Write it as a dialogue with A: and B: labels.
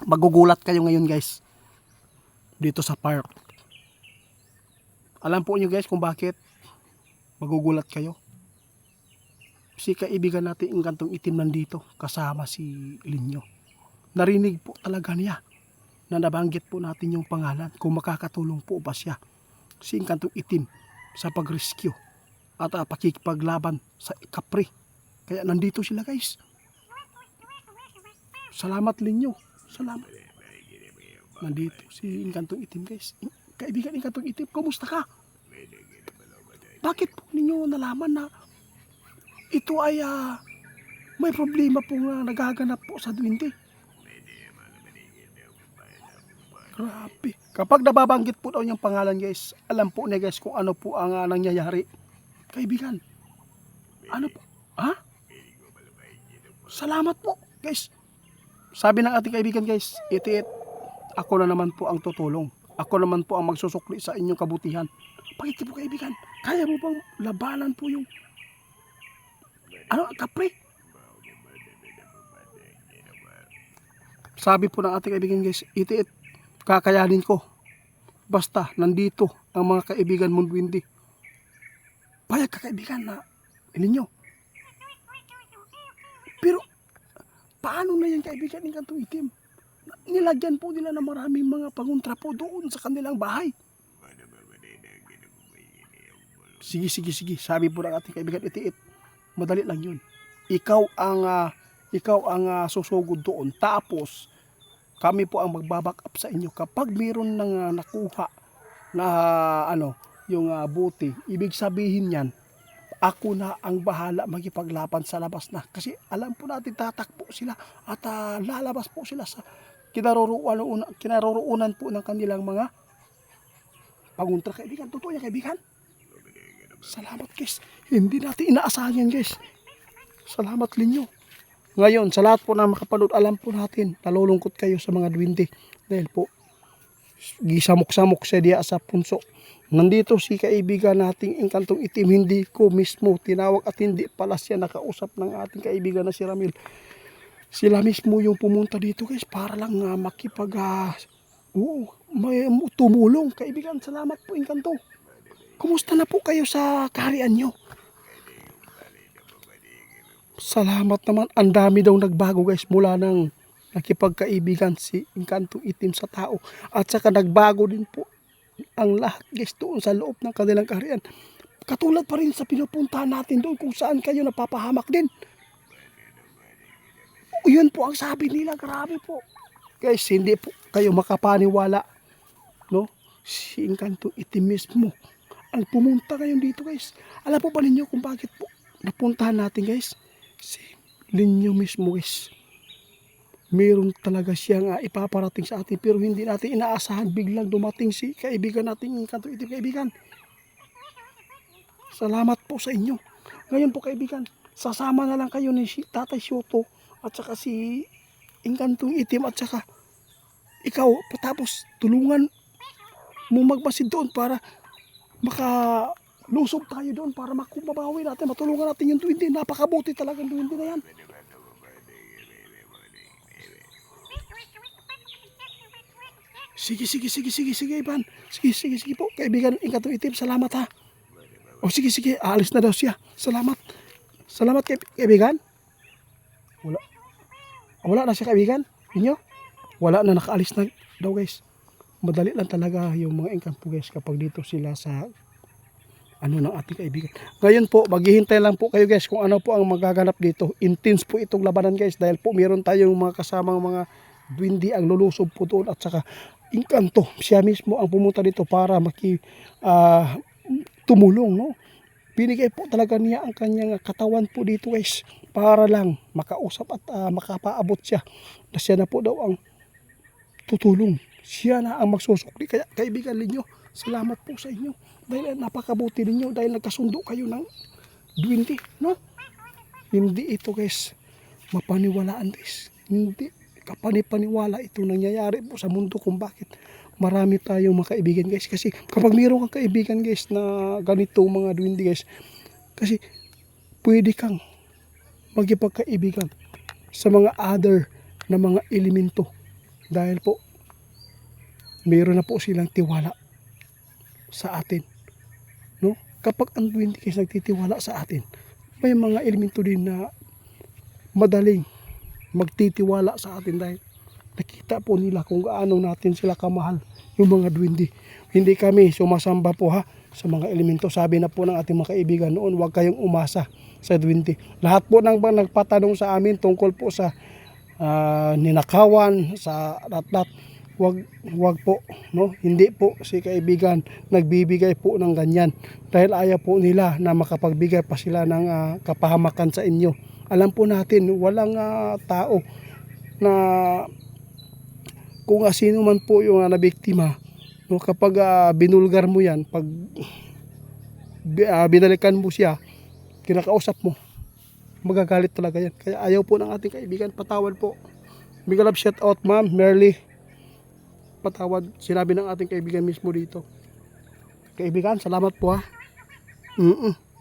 A: Magugulat kayo ngayon guys dito sa park. Alam po nyo guys kung bakit magugulat kayo. Si kaibigan natin yung kantong itim nandito kasama si Linyo. Narinig po talaga niya na nabanggit po natin yung pangalan kung makakatulong po ba siya si kantong itim sa pag-rescue at pakikipaglaban sa Capri. Kaya nandito sila guys. Salamat Linyo. Salamat. Nandito si Inkantong Itim guys. Kaibigan Inkantong Itim, kumusta ka? Bakit po ninyo nalaman na ito ay may problema po na nagaganap po sa duwende? Grabe. Kapag nababanggit po daw yung pangalan guys, alam po niya guys kung ano po ang nangyayari. Kaibigan, ano po? Ha? Salamat po guys. Sabi ng ating kaibigan guys, itiit, ako na naman po ang tutulong. Ako naman po ang magsusukli sa inyong kabutihan. Bakit po kaibigan? Kaya mo bang labanan po yung Capri? Sabi po ng ating kaibigan guys, itiit, kakayanin ko. Basta nandito ang mga kaibigan mong duwende. Payag ka kaibigan na ninyo. Pero paano na yan kaibigan ng Kantong Itim? Nilagyan po nila ng maraming mga panguntra po doon sa kanilang bahay. Sige. Sabi po ng ating kaibigan itiit. Madali lang yun. Ikaw ang susugod doon. Tapos kami po ang magbaback up sa inyo. Kapag mayroon nang nakuha na yung buti, ibig sabihin yan, ako na ang bahala magipaglaban sa labas na. Kasi alam po natin tatakbo sila at lalabas po sila sa kinaroroonan po ng kanilang mga panguntra. Kaibigan, totoo yan kaibigan. Salamat guys. Hindi natin inaasahan yan guys. Salamat Linyo. Ngayon, sa lahat po na makapanood, alam po natin, nalulungkot kayo sa mga duwende. Dahil po, gisamok-samok siya diya sa punso. Nandito si kaibigan nating Inkantong Itim, hindi ko mismo tinawag at hindi pala siya nakausap ng ating kaibigan na si Ramil. Sila mismo yung pumunta dito guys para lang may tumulong. Kaibigan, salamat po Inkantong. Kumusta na po kayo sa kaharian nyo? Salamat naman, ang dami daw nagbago guys mula nang nakipagkaibigan si Inkantong Itim sa tao. At saka nagbago din po ang lahat guys doon sa loob ng kanilang kaharian. Katulad pa rin sa pinupuntahan natin doon kung saan kayo napapahamak din. Yun po ang sabi nila, grabe po. Guys, hindi po kayo makapaniwala. No? Si Inkantong Itim mismo ang pumunta ngayon dito guys. Alam po ba ninyo kung bakit po napuntahan natin guys? Si Linyo mismo guys. Meron talaga siyang ipaparating sa atin pero hindi natin inaasahan biglang dumating si kaibigan natin Inkantong Itim kaibigan. Salamat po sa inyo. Ngayon po kaibigan, sasama na lang kayo ni Tatay Shoto at saka si Inkantong Itim at saka ikaw patapos tulungan mo magmasid doon para makalusog tayo doon para makumabawi natin, matulungan natin yung duwende. Napakabuti talagang duwende na yan. Sige, Ivan. Sige po. Kaibigan, Inkantong Itim, salamat ha. O sige, aalis na daw siya. Salamat kaibigan. Wala na siya kaibigan. Inyo? Wala na, nakaalis na daw guys. Madali lang talaga yung mga engkampo guys kapag dito sila sa ng ating kaibigan. Ngayon po, maghihintay lang po kayo guys kung ano po ang magaganap dito. Intense po itong labanan guys dahil po meron tayong mga kasamang mga duwende ang lulusob po doon at saka Inkanto, siya mismo ang pumunta dito para tumulong, no? Binigay po talaga niya ang kanyang katawan po dito guys para lang makausap at makapaabot siya na siya na po daw ang tutulong. Siya na ang magsusukli. Kaya kaibigan ninyo, salamat po sa inyo dahil napakabuti ninyo dahil nagkasundo kayo ng duwende, no? Hindi ito guys mapaniwalaan guys. Hindi kapanipaniwala itong nangyayari po sa mundo kung bakit marami tayong mga kaibigan guys. Kasi kapag mayroon kang kaibigan guys na ganito mga duwende guys, kasi pwede kang magipagkaibigan sa mga other na mga elemento Dahil po, mayroon na po silang tiwala sa atin. No? Kapag ang duwende guys nagtitiwala sa atin, may mga elemento din na madaling magtitiwala sa atin dahil nakita po nila kung gaano natin sila kamahal yung mga duwende. Hindi kami sumasamba po ha sa mga elemento. Sabi na po ng ating mga kaibigan noon, huwag kayong umasa sa duwende. Lahat po nang nagpatanong sa amin tungkol po sa ninakawan, sa lahat, wag po, no? Hindi po si kaibigan nagbibigay po ng ganyan dahil ayaw po nila na makapagbigay pa sila ng kapahamakan sa inyo. Alam po natin walang tao na kung sino man po yung nabiktima, no, kapag binulgar mo yan, pag binalikan mo siya, kinakausap mo, magagalit talaga yan. Kaya ayaw po ng ating kaibigan, patawad po. Big love shout out ma'am Merly, patawad, sinabi ng ating kaibigan mismo dito. Kaibigan, salamat po ha.